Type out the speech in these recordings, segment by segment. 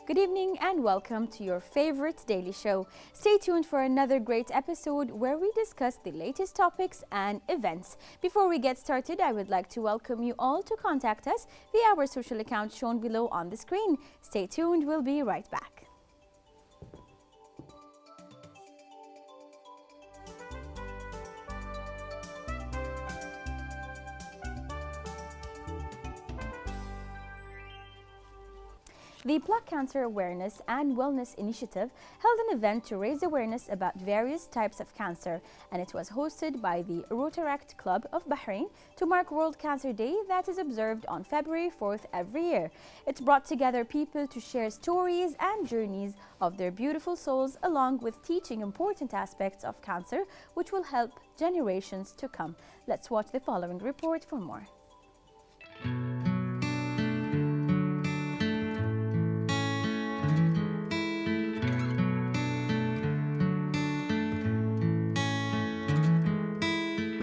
Good evening and welcome to your favorite daily show. Stay tuned for another great episode where we discuss the latest topics and events. Before we get started, I would like to welcome you all to contact us via our social accounts shown below on the screen. Stay tuned, we'll be right back. The Blood Cancer Awareness and Wellness Initiative held an event to raise awareness about various types of cancer, and it was hosted by the Rotaract Club of Bahrain to mark World Cancer Day that is observed on February 4th every year. It brought together people to share stories and journeys of their beautiful souls, along with teaching important aspects of cancer, which will help generations to come. Let's watch the following report for more.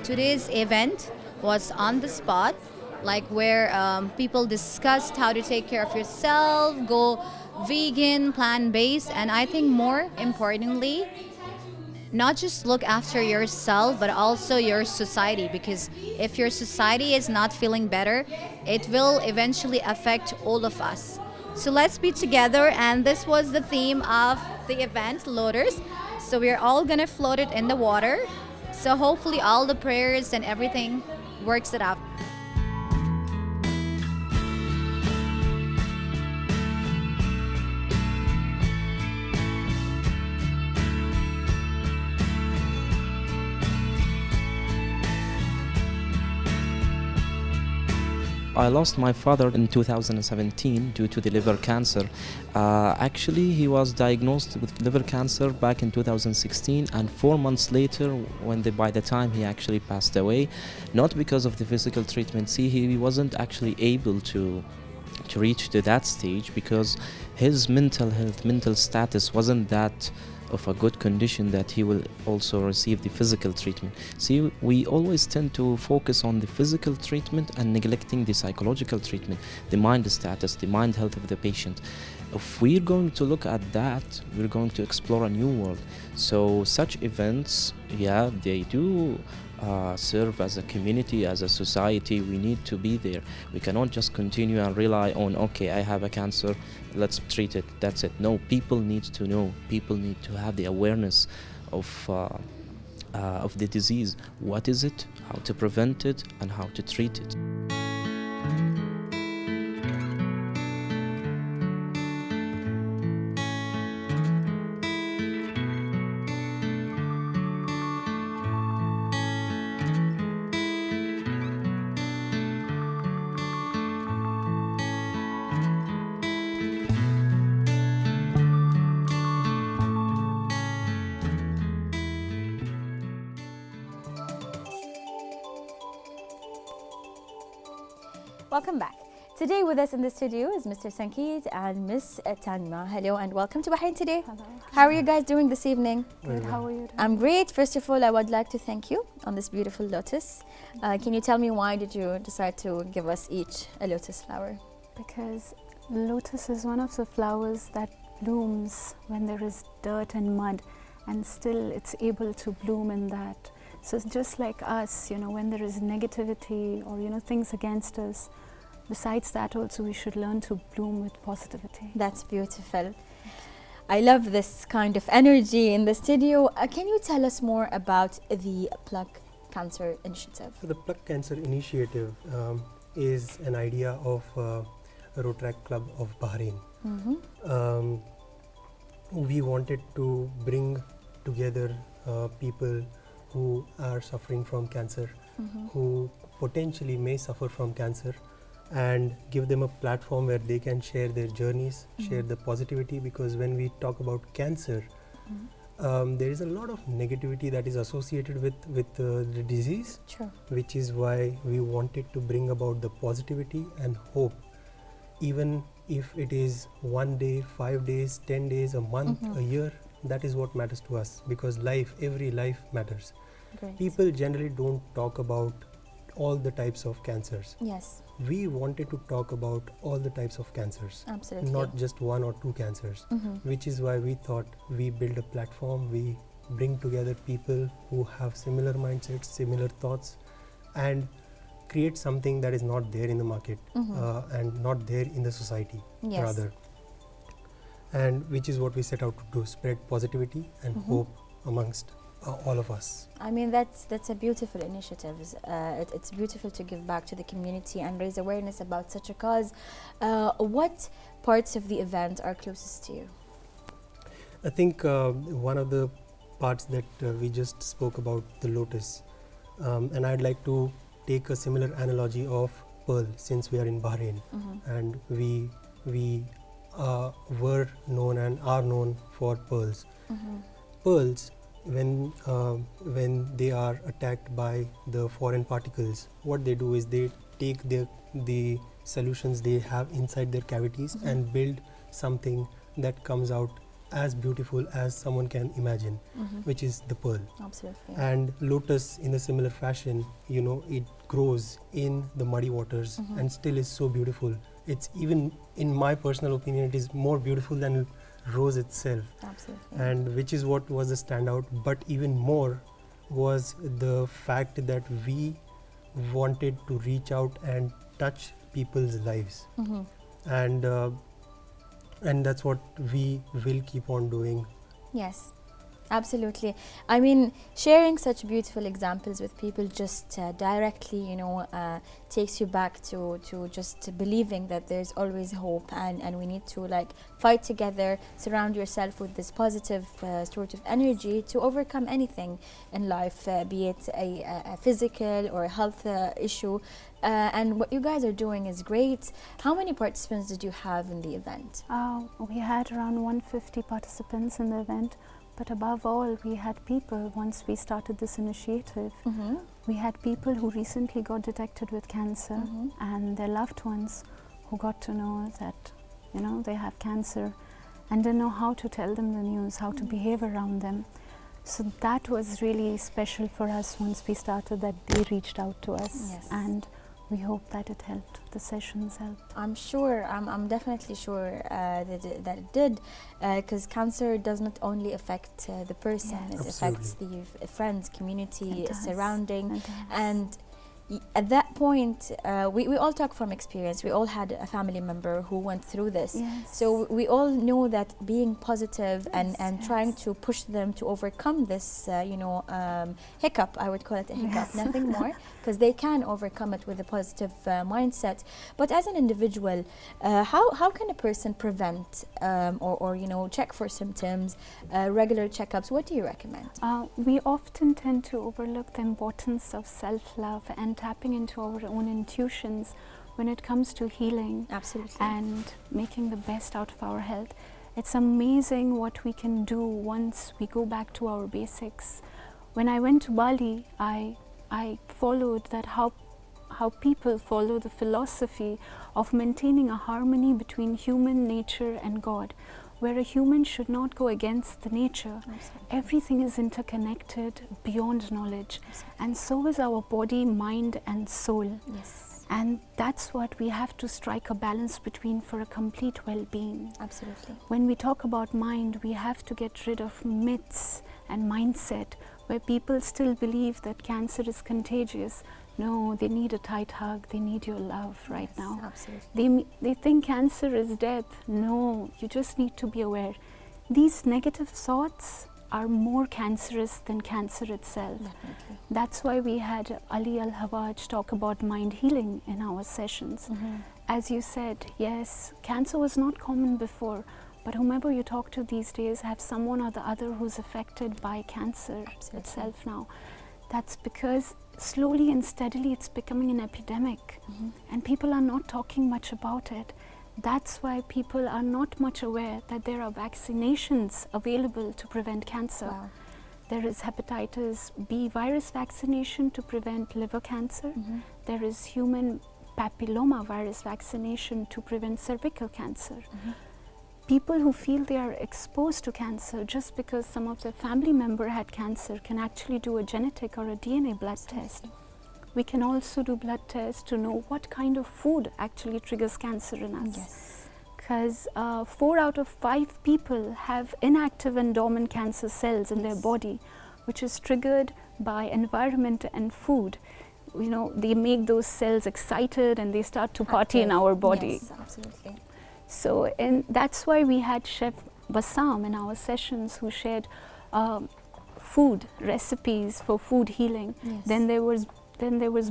Today's event was on the spot, like where people discussed how to take care of yourself, go vegan, plant-based, and I think more importantly, not just look after yourself, but also your society, because if your society is not feeling better, it will eventually affect all of us. So let's be together, and this was the theme of the event, Loaders. So we're all gonna float it in the water. So hopefully all the prayers and everything works it out. I lost my father in 2017 due to the liver cancer. Actually, he was diagnosed with liver cancer back in 2016, and 4 months later, by the time he actually passed away, not because of the physical treatment. See, he wasn't actually able to reach to that stage because his mental health, mental status wasn't that of a good condition that he will also receive the physical treatment. See, we always tend to focus on the physical treatment and neglecting the psychological treatment, the mind status, the mind health of the patient. If we're going to look at that, we're going to explore a new world. So such events, yeah, they do serve as a community, as a society. We need to be there. We cannot just continue and rely on, okay, I have a cancer, let's treat it, that's it. No, people need to know, people need to have the awareness of the disease. What is it, how to prevent it, and how to treat it. Welcome back. Today with us in the studio is Mr. Sankit and Miss Tanma. Hello and welcome to Bahrain Today. Hello. How are you guys doing this evening? Good. How are you doing? I'm great. First of all, I would like to thank you on this beautiful lotus. Can you tell me why did you decide to give us each a lotus flower? Because lotus is one of the flowers that blooms when there is dirt and mud, and still it's able to bloom in that. So it's just like us, when there is negativity or, things against us, besides that also we should learn to bloom with positivity. That's beautiful. I love this kind of energy in the studio. Can you tell us more about the Blood Cancer Initiative? So the Blood Cancer Initiative is an idea of Rotaract Club of Bahrain. Mm-hmm. We wanted to bring together people who are suffering from cancer, Mm-hmm. who potentially may suffer from cancer, and give them a platform where they can share their journeys, Mm-hmm. share the positivity, because when we talk about cancer, Mm-hmm. there is a lot of negativity that is associated with the disease, Sure. which is why we wanted to bring about the positivity and hope, even if it is 1 day, 5 days, 10 days, a month, Mhm. a year. That is what matters to us, because every life matters. Great. People generally don't talk about all the types of cancers. Yes, We wanted to talk about all the types of cancers, absolutely. not just one or two cancers, which is why we thought we build a platform, we bring together people who have similar mindsets, similar thoughts, and create something that is not there in the market and not there in the society, Yes. rather. And which is what we set out to do, spread positivity and hope amongst all of us. I mean, that's a beautiful initiative. It's beautiful to give back to the community and raise awareness about such a cause. What parts of the event are closest to you? I think one of the parts that we just spoke about, the lotus, and I'd like to take a similar analogy of pearl, since we are in Bahrain and we were known and are known for pearls. Pearls, when they are attacked by the foreign particles, what they do is they take the solutions they have inside their cavities and build something that comes out as beautiful as someone can imagine, which is the pearl. Absolutely. And lotus, in a similar fashion, you know, it grows in the muddy waters and still is so beautiful. It's even, in my personal opinion, it is more beautiful than rose itself. Absolutely. And which is what was the standout. But even more was the fact that we wanted to reach out and touch people's lives. And that's what we will keep on doing. Yes, absolutely. I mean, sharing such beautiful examples with people just directly, takes you back to just believing that there's always hope, and we need to like fight together, surround yourself with this positive sort of energy to overcome anything in life, be it a physical or a health issue. And what you guys are doing is great. How many participants did you have in the event? We had around 150 participants in the event, but above all, we had people, once we started this initiative, we had people who recently got detected with cancer and their loved ones who got to know that, they have cancer and didn't know how to tell them the news, how to behave around them. So that was really special for us once we started, that they reached out to us. Yes. And we hope that it helped, the sessions helped. I'm sure, I'm definitely sure that it did, because cancer does not only affect the person, Yes. it affects the friends, community, It does. surrounding. It does. And at that point, we all talk from experience. We all had a family member who went through this. Yes. So we all know that being positive and Yes, trying yes. to push them to overcome this, hiccup, I would call it a hiccup, Yes. nothing more, because they can overcome it with a positive mindset. But as an individual, how can a person prevent or check for symptoms, regular checkups? What do you recommend? We often tend to overlook the importance of self-love and tapping into our own intuitions when it comes to healing Absolutely. and making the best out of our health. It's amazing what we can do once we go back to our basics. When I went to Bali, I followed that how people follow the philosophy of maintaining a harmony between human nature and God, where a human should not go against the nature. Absolutely. Everything is interconnected beyond knowledge, and so is our body, mind and soul. Yes, And that's what we have to strike a balance between for a complete well-being. absolutely. When we talk about mind, we have to get rid of myths and mindset where people still believe that cancer is contagious. No, they need a tight hug, they need your love right Yes, now. absolutely. They think cancer is death. No, you just need to be aware. These negative thoughts are more cancerous than cancer itself. Definitely. That's why we had Ali Al-Hawaj talk about mind healing in our sessions. As you said, yes, cancer was not common before, but whomever you talk to these days have someone or the other who's affected by cancer Absolutely. itself now. That's because slowly and steadily it's becoming an epidemic, and people are not talking much about it. That's why people are not much aware that there are vaccinations available to prevent cancer. Wow. There is hepatitis B virus vaccination to prevent liver cancer. There is human papilloma virus vaccination to prevent cervical cancer. People who feel they are exposed to cancer just because some of their family member had cancer can actually do a genetic or a DNA blood test. we can also do blood tests to know what kind of food actually triggers cancer in us. Yes. Because 4 out of 5 people have inactive and dormant cancer cells in their body, which is triggered by environment and food. You know, they make those cells excited and they start to party in our body. Yes, absolutely. So, and that's why we had Chef Bassam in our sessions who shared food recipes for food healing. Yes. Then there was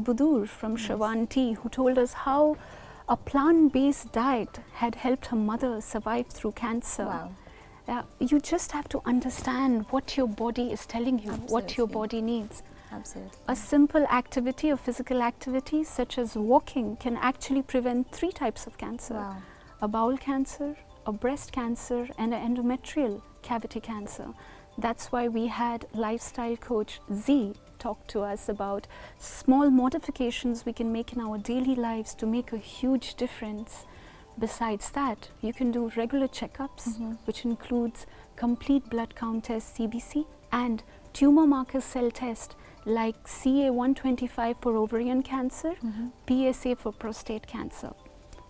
Budur from Shawan Tea, who told us how a plant-based diet had helped her mother survive through cancer. Wow. You just have to understand what your body is telling you, what your Absolutely. body needs. Absolutely. A simple activity or physical activity such as walking can actually prevent 3 types of cancer. Wow. A bowel cancer, a breast cancer, and an endometrial cavity cancer. That's why we had lifestyle coach Z talk to us about small modifications we can make in our daily lives to make a huge difference. Besides that, you can do regular checkups, which includes complete blood count test CBC and tumor marker cell test like CA125 for ovarian cancer, PSA for prostate cancer.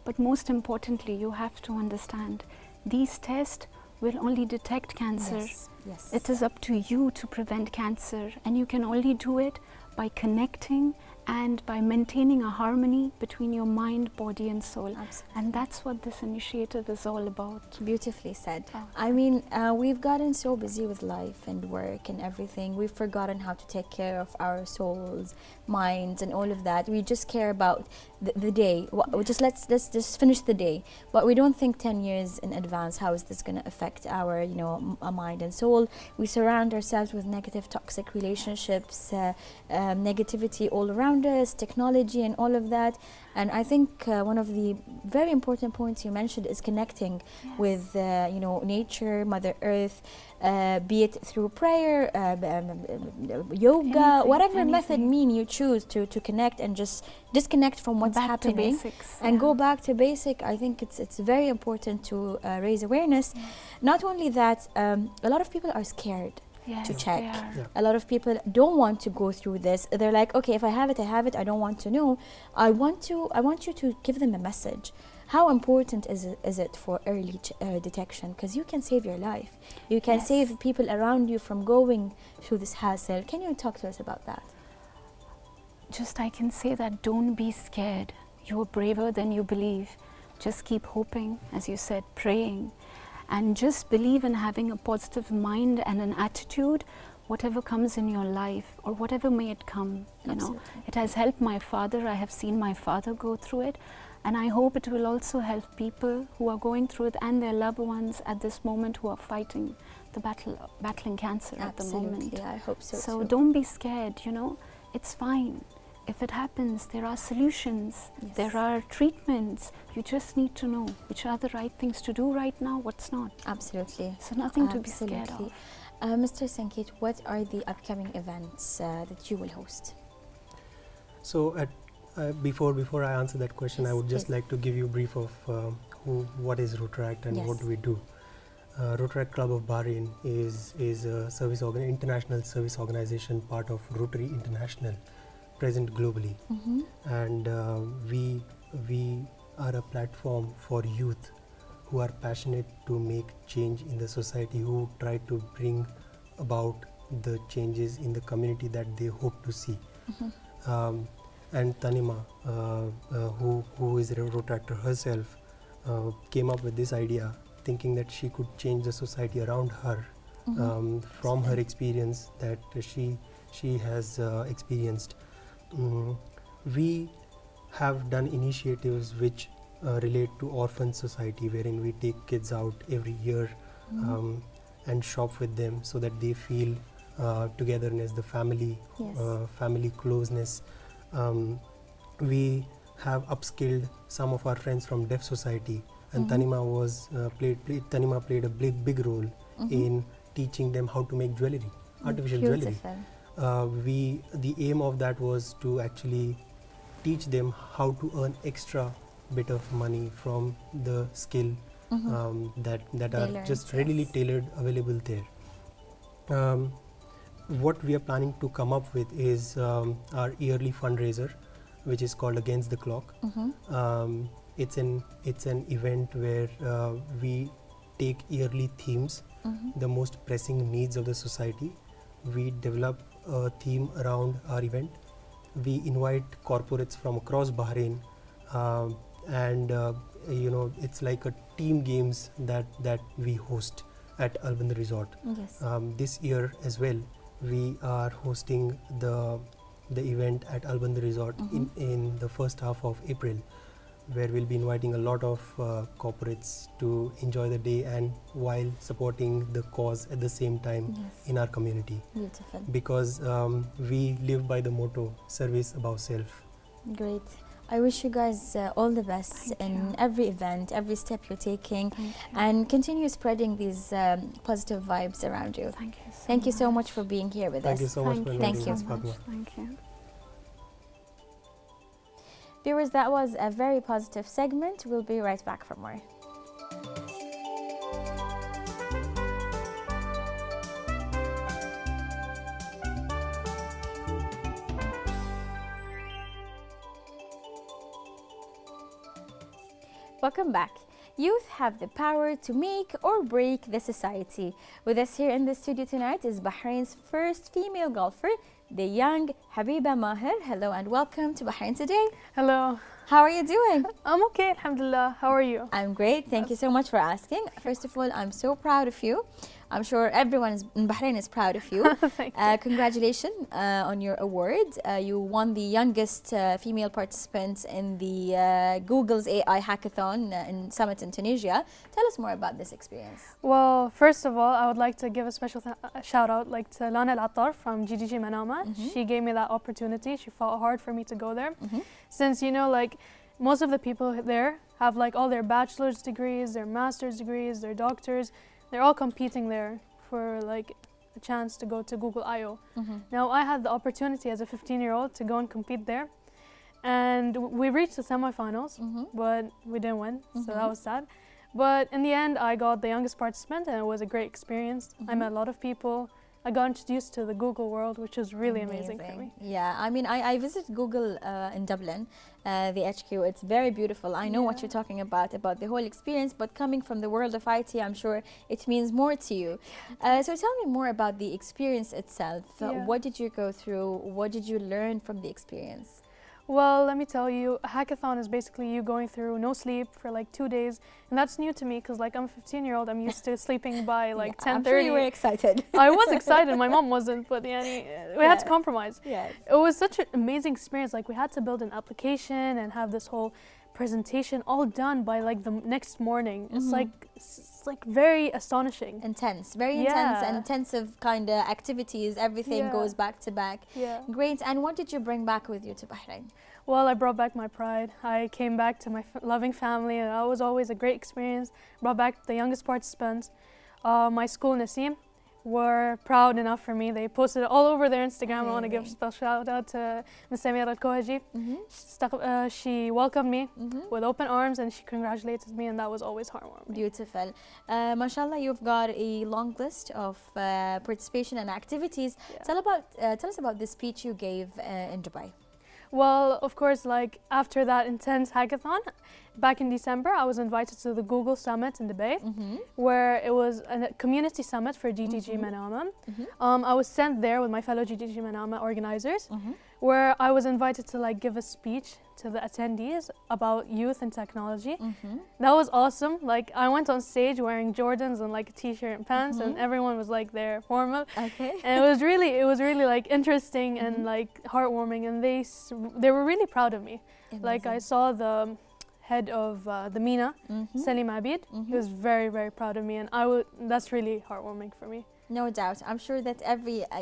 But most importantly, you have to understand these tests will only detect cancer. Yes. Yes. It is up to you to prevent cancer, and you can only do it by connecting and by maintaining a harmony between your mind, body and soul. Absolutely. And that's what this initiative is all about. Beautifully said. Oh. I mean, we've gotten so busy with life and work and everything. We've forgotten how to take care of our souls, minds, and all of that. We just care about the day. Let's just finish the day. But we don't think 10 years in advance. How is this going to affect our, mind and soul? We surround ourselves with negative, toxic relationships, negativity all around us, technology, and all of that. And I think one of the very important points you mentioned is connecting with nature, Mother Earth, be it through prayer, yoga, whatever method you choose to connect and just disconnect from what's Back to happening basics, and go back to basic. I think it's very important to raise awareness. Not only that, a lot of people are scared to check. A lot of people don't want to go through this. They're like, okay, if I have it, I have it. I don't want to know. I want you to give them a message. How important is it for early detection? Because you can save your life. You can save people around you from going through this hassle. Can you talk to us about that? Just I can say that don't be scared. You're braver than you believe. Just keep hoping, as you said, praying. And just believe in having a positive mind and an attitude, whatever comes in your life or whatever may it come. It has helped my father. I have seen my father go through it, and I hope it will also help people who are going through it and their loved ones at this moment who are fighting the battling cancer at the moment. I hope so. So too. don't be scared. It's fine. If it happens, there are solutions, there are treatments. You just need to know which are the right things to do right now, what's not. Absolutely. So nothing to be scared of. Mr. Sanket, what are the upcoming events that you will host? So before I answer that question, I would just like to give you a brief of what is Rotaract and what do we do. Rotaract Club of Bahrain is a international service organization, part of Rotary International, present globally, and we are a platform for youth who are passionate to make change in the society, who try to bring about the changes in the community that they hope to see. And Tanima, who is a Rotaractor herself, came up with this idea, thinking that she could change the society around her from her experience that she has experienced. We have done initiatives which relate to orphan society, wherein we take kids out every year and shop with them so that they feel togetherness, the family, family closeness. We have upskilled some of our friends from deaf society, and Tanima played a big role in teaching them how to make jewelry, artificial jewelry. The aim of that was to actually teach them how to earn extra bit of money from the skill that are just readily tailored available there. what we are planning to come up with is our yearly fundraiser, which is called Against the Clock. It's an event where we take yearly themes, the most pressing needs of the society. We develop a theme around our event. We invite corporates from across Bahrain, and it's like a team games that we host at Al Bandar Resort. Yes. This year as well, we are hosting the event at Al Bandar Resort in the first half of April, where we'll be inviting a lot of corporates to enjoy the day and while supporting the cause at the same time in our community. Beautiful. Because we live by the motto, service above self. Great. I wish you guys all the best Thank in you. every event, every step you're taking, Thank you. and continue spreading these positive vibes around you. Thank you so Thank you so much. much for being here with Thank us. you so much for Thank inviting you. us, Fatma. Thank you. Viewers, that was a very positive segment. We'll be right back for more. Welcome back. Youth have the power to make or break the society. With us here in the studio tonight is Bahrain's first female golfer, the young Habiba Maher. Hello and welcome to Bahrain Today. Hello. How are you doing? I'm okay, alhamdulillah. How are you? I'm great. Thank you so much for asking. First of all, I'm so proud of you. I'm sure everyone in Bahrain is proud of you. Thank you. Congratulations on your award. You won the youngest female participant in the Google's AI hackathon in Summit in Tunisia. Tell us more about this experience. Well, first of all, I would like to give a special shout out to Lana Al-Attar from GGG Manama. She gave me that opportunity. She fought hard for me to go there. Since, most of the people there have all their bachelor's degrees, their master's degrees, their doctors. They're all competing there for a chance to go to Google I/O. Now I had the opportunity as a 15-year-old to go and compete there, and we reached the semifinals, but we didn't win, so that was sad. But in the end, I got the youngest participant, and it was a great experience. I met a lot of people. I got introduced to the Google world, which was really amazing for me. Yeah, I mean, I visited Google in Dublin, the HQ. It's very beautiful. I know what you're talking about the whole experience, but coming from the world of IT, I'm sure it means more to you. So tell me more about the experience itself. What did you go through? What did you learn from the experience? Well, let me tell you, a hackathon is basically you going through no sleep for 2 days. And that's new to me because I'm a 15-year-old. I'm used to sleeping by 10:30. I'm sure you were excited. I was excited. My mom wasn't, but we had to compromise. Yes. It was such an amazing experience. We had to build an application and have this whole presentation all done by the next morning. It's very astonishing. Intense, very intense and intensive kind of activities. Everything goes back to back. Yeah. Great. And what did you bring back with you to Bahrain? Well, I brought back my pride. I came back to my loving family, and that was always a great experience. Brought back the youngest participants. My school, Nasim, were proud enough for me. They posted it all over their Instagram. I want to give a special shout out to Ms. Samira Al-Kohaji. She welcomed me with open arms, and she congratulated me, and that was always heartwarming. Beautiful. Mashallah, you've got a long list of participation and activities. Tell us about the speech you gave in Dubai. Well, of course, after that intense hackathon, back in December, I was invited to the Google Summit in Dubai, where it was a community summit for GGG Manama. I was sent there with my fellow GGG Manama organizers, where I was invited to give a speech to the attendees about youth and technology. That was awesome. I went on stage wearing Jordans and a t-shirt and pants, and everyone was there formal. Okay. And it was really interesting and heartwarming, and they were really proud of me. I saw the head of the MENA, Salim Abid. He was very, very proud of me, and that's really heartwarming for me. No doubt. I'm sure that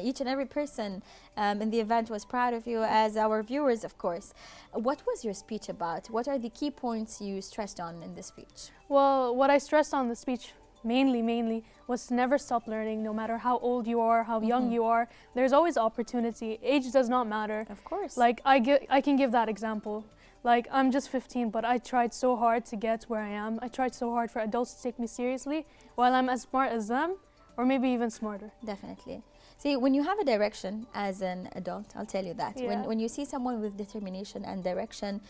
each and every person in the event was proud of you, as our viewers, of course. What was your speech about? What are the key points you stressed on in the speech? Well, what I stressed on the speech mainly was to never stop learning, no matter how old you are, how young you are. There's always opportunity. Age does not matter. Of course. I can give that example. I'm just 15, but I tried so hard to get where I am. I tried so hard for adults to take me seriously, while I'm as smart as them, or maybe even smarter. Definitely. See, when you have a direction as an adult, I'll tell you that. Yeah. When you see someone with determination and direction,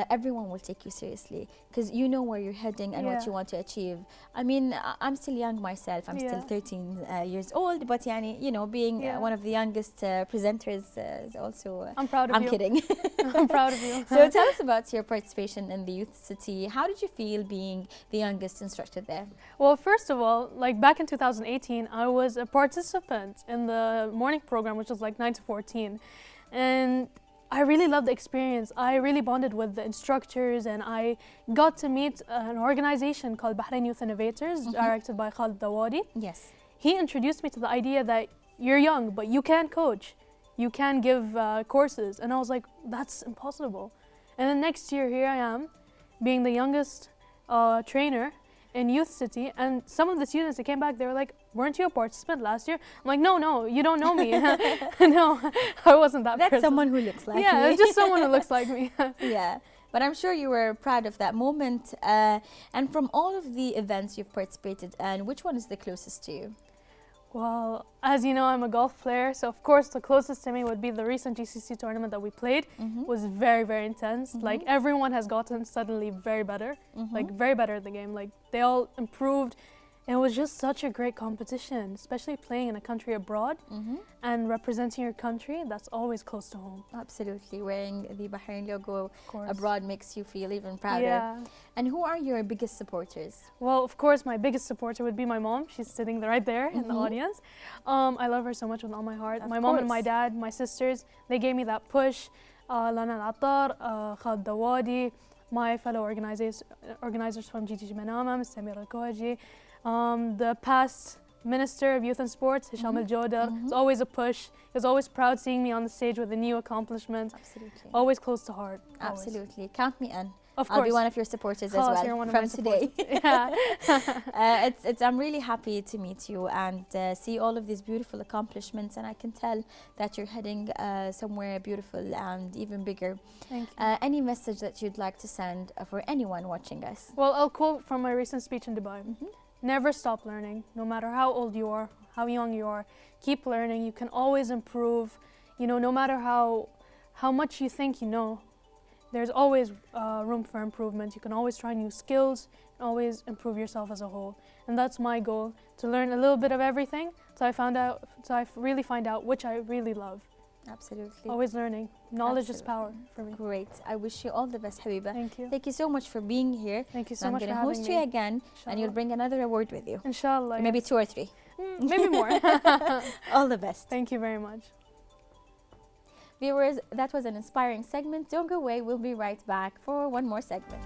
everyone will take you seriously because you know where you're heading and what Yeah. you want to achieve. I mean, I'm still young myself. I'm still Yeah. 13 years old, but yani, you know, being Yeah. one of the youngest presenters is also. I'm proud of I'm you. kidding. I'm proud of you. So tell us about your participation in the Youth City. How did you feel being the youngest instructor there? Well, first of all, like back in 2018, I was a participant in the morning program, which was like 9 to 14. And I really loved the experience. I really bonded with the instructors, and I got to meet an organization called Bahrain Youth Innovators, directed by Khalid Dawadi. Yes. He introduced me to the idea that you're young, but you can coach. You can give courses. And I was like, that's impossible. And then next year, here I am, being the youngest trainer in Youth City, and some of the students that came back, they were like, weren't you a participant last year? I'm like, no, you don't know me. No, I wasn't that That's person. someone who looks like Yeah, me. it's just someone who looks like me. Yeah, but I'm sure you were proud of that moment. And from all of the events you've participated in, which one is the closest to you? Well, as you know, I'm a golf player, so of course the closest to me would be the recent GCC tournament that we played. Was very, very intense. Like everyone has gotten suddenly very better, like very better at the game. Like they all improved. And it was just such a great competition, especially playing in a country abroad and representing your country. That's always close to home. Absolutely, wearing the Bahrain logo Of course. abroad makes you feel even prouder. Yeah. And who are your biggest supporters? Well, of course, my biggest supporter would be my mom. She's sitting right there in the audience. I love her so much with all my heart. Of My mom and my course. dad, my sisters, they gave me that push. Lana Al-Attar, Khalid Dawadi, my fellow organizers from GTG Manama, Ms. Samir Al-Kohaji, the past Minister of Youth and Sports, Hisham Al-Jodar. It's always a push. He was always proud seeing me on the stage with a new accomplishment. Absolutely. Always close to heart. Always. Absolutely. Count me in. Of I'll course. be one of your supporters as Khalas, well you're one of from my today. supporters. Yeah. I'm really happy to meet you and see all of these beautiful accomplishments, and I can tell that you're heading somewhere beautiful and even bigger. Thank you. Any message that you'd like to send for anyone watching us? Well, I'll quote from my recent speech in Dubai. Never stop learning, no matter how old you are, how young you are. Keep learning. You can always improve. You know, no matter how much you think you know, there's always room for improvement. You can always try new skills and always improve yourself as a whole. And that's my goal, to learn a little bit of everything so I really find out which I really love. Absolutely. Always learning. Knowledge is Absolutely. power for me. Great. I wish you all the best, Habiba. Thank you. Thank you so much for being here. Thank you so I'm much for going to having host me. you again, and you'll Inshallah. bring another award with you. Inshallah. Maybe yes. 2 or 3. Maybe more. All the best. Thank you very much. Viewers, that was an inspiring segment. Don't go away. We'll be right back for one more segment.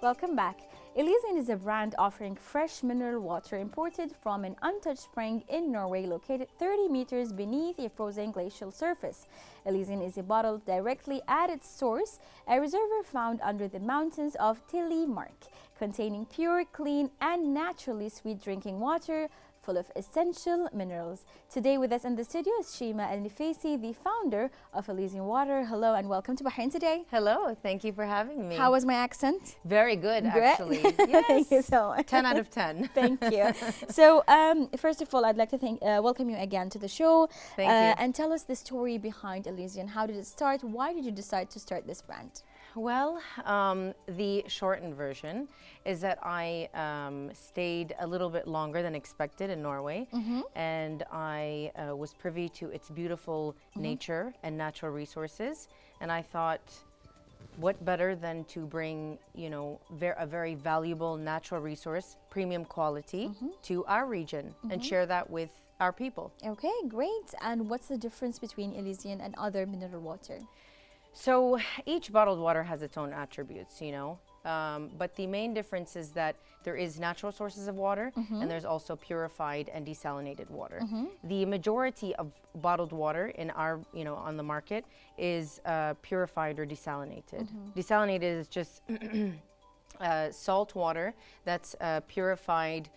Welcome back. Elysian is a brand offering fresh mineral water imported from an untouched spring in Norway located 30 meters beneath a frozen glacial surface. Elysian is bottled directly at its source, a reservoir found under the mountains of Telemark, containing pure, clean, and naturally sweet drinking water full of essential minerals. Today with us in the studio is Shima Al-Nifisi, the founder of Elysian Water. Hello and welcome to Bahrain Today. Hello, thank you for having me. How was my accent? Very good, Great. actually. Yes. Thank you so much. 10 out of 10. Thank you. So, first of all, I'd like to welcome you again to the show. Thank you. And tell us the story behind Elysian. How did it start? Why did you decide to start this brand? Well, the shortened version is that I stayed a little bit longer than expected in Norway, and I was privy to its beautiful nature and natural resources, and I thought, what better than to bring, you know, a very valuable natural resource, premium quality, to our region and share that with our people. Okay, great. And what's the difference between Elysian and other mineral water? So each bottled water has its own attributes, you know, but the main difference is that there is natural sources of water and there's also purified and desalinated water. The majority of bottled water in our, you know, on the market is purified or desalinated. Desalinated is just salt water that's purified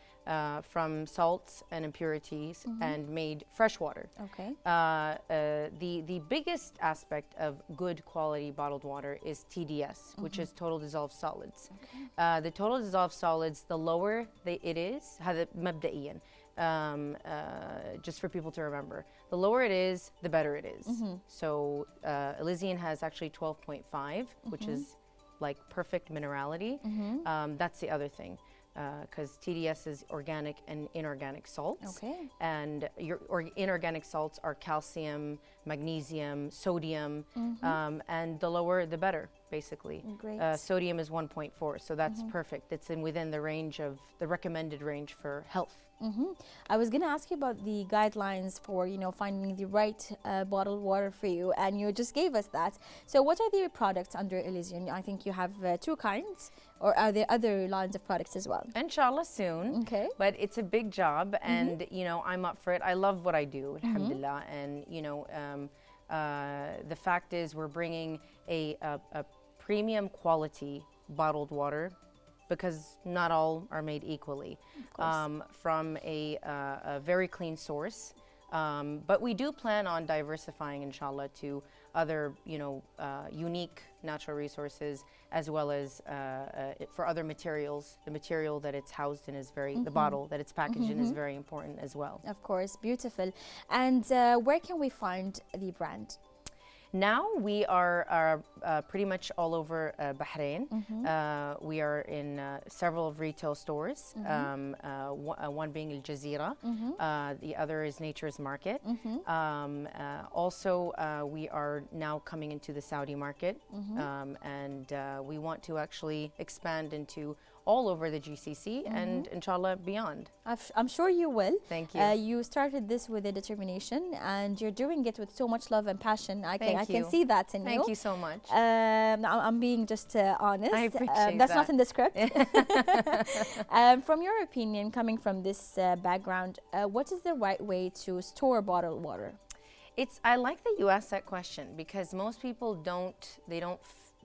from salts and impurities and made fresh water. Okay. The biggest aspect of good quality bottled water is TDS, which is total dissolved solids. The total dissolved solids, the lower it is, هذا مبدئيا, just for people to remember, the lower it is, the better it is. So Elysian has actually 12.5, which is like perfect minerality. That's the other thing. Because TDS is organic and inorganic salts. Okay. And your inorganic salts are calcium, magnesium, sodium, and the lower the better, basically. Great. Sodium is 1.4, so that's perfect. It's within the range of the recommended range for health. I was going to ask you about the guidelines for, finding the right bottled water for you, and you just gave us that. So what are the products under Elysian? I think you have 2 kinds, or are there other lines of products as well? Inshallah soon. Okay. But it's a big job, and I'm up for it. I love what I do, alhamdulillah. And the fact is, we're bringing a premium quality bottled water, because not all are made equally, from a very clean source. But we do plan on diversifying, inshallah, to other, unique natural resources, as well as for other materials. The material that it's housed in is the bottle that it's packaged in is very important as well. Of course, beautiful. And where can we find the brand? Now we are pretty much all over Bahrain. We are in several retail stores, one being Al Jazeera, the other is Nature's Market. Also, we are now coming into the Saudi market, and we want to actually expand into all over the GCC and inshallah beyond. I'm sure you will. Thank you. You started this with a determination, and you're doing it with so much love and passion. I can you. see that in you. Thank you so much. I'm being just honest. I appreciate that's that. not in the script. From your opinion, coming from this background, what is the right way to store bottled water? I like that you asked that question, because most people don't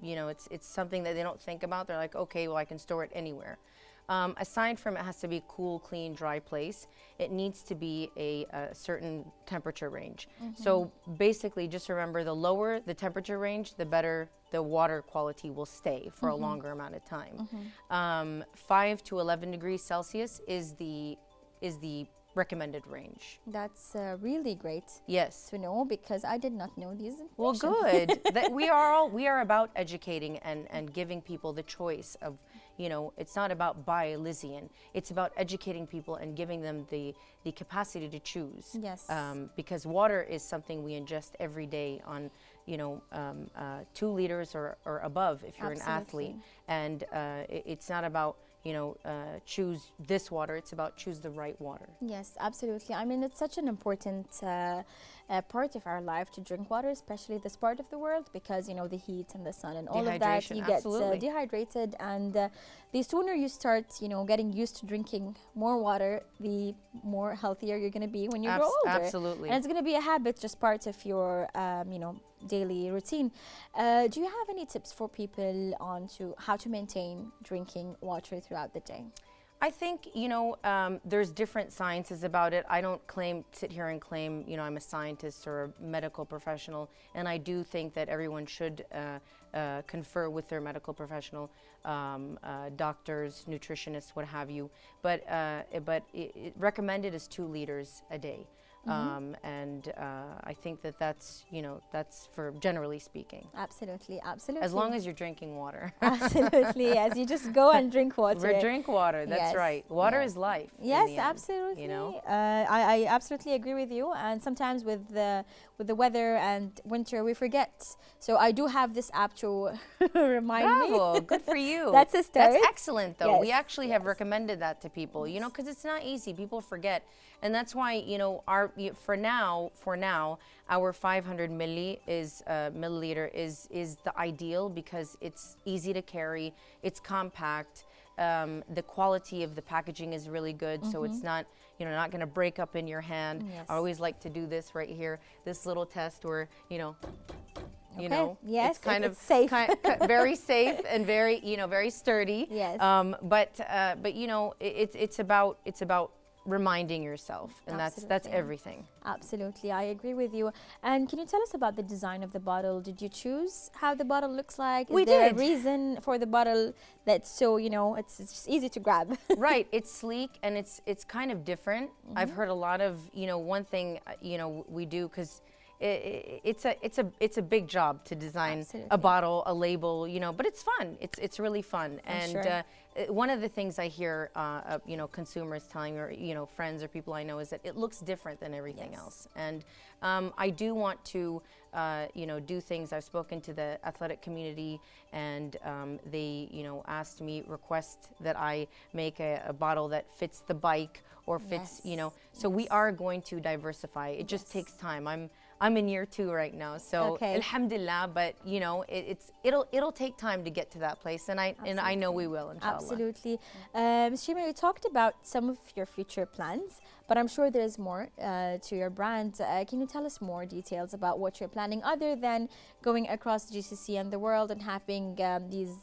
it's something that they don't think about. They're like, okay, well, I can store it anywhere. Aside from it has to be a cool, clean, dry place, it needs to be a certain temperature range. So basically, just remember, the lower the temperature range, the better the water quality will stay for a longer amount of time. 5 to 11 degrees Celsius is the recommended range. That's really great. Yes. To know, because I did not know these information. Well, good. That we are about educating and giving people the choice of, it's not about buy Elysian. It's about educating people and giving them the capacity to choose. Yes. Because water is something we ingest every day on, 2 liters or above if you're an athlete. And it's not about, choose this water. It's about choose the right water. Yes, absolutely. I mean, it's such an important part of our life to drink water, especially this part of the world, because, the heat and the sun and all of that, you get dehydrated. And the sooner you start, getting used to drinking more water, the more healthier you're going to be when you grow older. Absolutely. And it's going to be a habit, just part of your, daily routine. Do you have any tips for people on to how to maintain drinking water throughout the day? I think, there's different sciences about it. I don't sit here and claim, I'm a scientist or a medical professional. And I do think that everyone should confer with their medical professional, doctors, nutritionists, what have you. But recommended is 2 liters a day. And I think that's for generally speaking. Absolutely. As long as you're drinking water. Absolutely, yes. You just go and drink water. Drink water, that's right. Water is life. Yes, absolutely. I absolutely agree with you. And sometimes with the weather and winter, we forget. So I do have this app to remind me. Bravo, good for you. That's a start. That's excellent, though. Yes, we actually have recommended that to people, because it's not easy. People forget. And that's why, for now, our 500 milliliter is the ideal, because it's easy to carry, it's compact, the quality of the packaging is really good, so it's not, not going to break up in your hand. Yes. I always like to do this right here, this little test where, You Okay. know, Yes, it's kind it's safe. very safe and very, you know, very sturdy. Yes. But you know, it's about reminding yourself, and that's Absolutely. everything. Absolutely, I agree with you. And can you tell us about the design of the bottle? Did you choose how the bottle looks like? We Is there did. a reason for the bottle that's so, you know, it's just easy to grab? Right, it's sleek and it's kind of different. I've heard a lot of, you know, one thing, you know, we do, because it's a big job to design Absolutely. a bottle, a label, you know, but it's fun. It's really fun. I'm And sure. one of the things I hear, you know, consumers telling me, or, you know, friends or people I know, is that it looks different than everything Yes. else. And I do want to, you know, do things. I've spoken to the athletic community, and they, you know, asked me, request that I make a bottle that fits the bike or fits, you know. So we are going to diversify. It just takes time. I'm in year 2 right now, so Okay. alhamdulillah. But you know, it'll take time to get to that place, and I know we will, inshallah. Absolutely. Ms. Shima, you talked about some of your future plans, but I'm sure there's more to your brand. Can you tell us more details about what you're planning, other than going across GCC and the world and having these,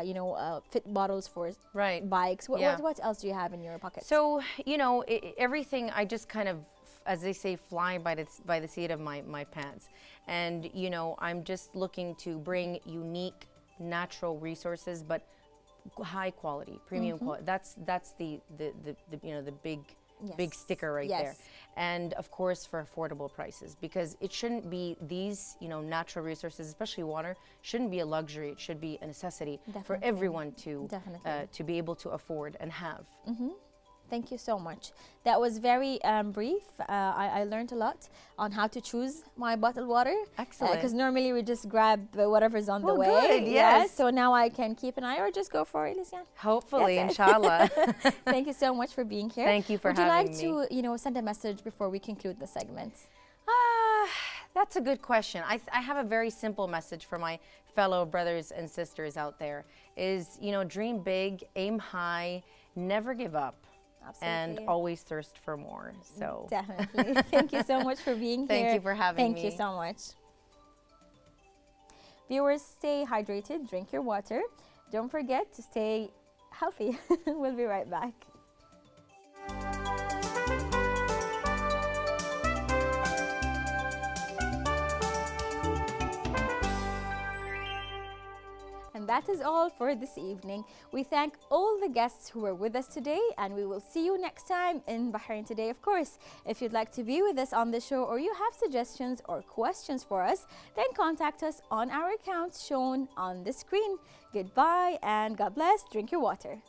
you know, fit bottles for Right. bikes? Yeah. What else do you have in your pocket? So, you know, everything, I just kind of, as they say, fly by the seat of my pants. And, you know, I'm just looking to bring unique natural resources, but high quality, premium quality. That's the you know, the big Yes. sticker right Yes. there. And of course, for affordable prices, because it shouldn't be, these, you know, natural resources, especially water, shouldn't be a luxury. It should be a necessity for Definitely. everyone to Definitely. be able to afford and have. Thank you so much. That was very brief. I learned a lot on how to choose my bottled water. Excellent. Because normally we just grab whatever's on the Oh, way. good, yes. So now I can keep an eye, or just go for it, Lysiane. Hopefully, That's it. inshallah. Thank you so much for being here. Thank you for Would you having like me. to, you know, send a message before we conclude the segment? That's a good question. I have a very simple message for my fellow brothers and sisters out there, is, you know, dream big, aim high, never give up. And Absolutely. always thirst for more. So Definitely. Thank you so much for being here. Thank you for having Thank me. you so much. Viewers, stay hydrated, drink your water. Don't forget to stay healthy. We'll be right back. And that is all for this evening. We thank all the guests who were with us today, and we will see you next time in Bahrain Today, of course. If you'd like to be with us on the show, or you have suggestions or questions for us, then contact us on our accounts shown on the screen. Goodbye and God bless. Drink your water.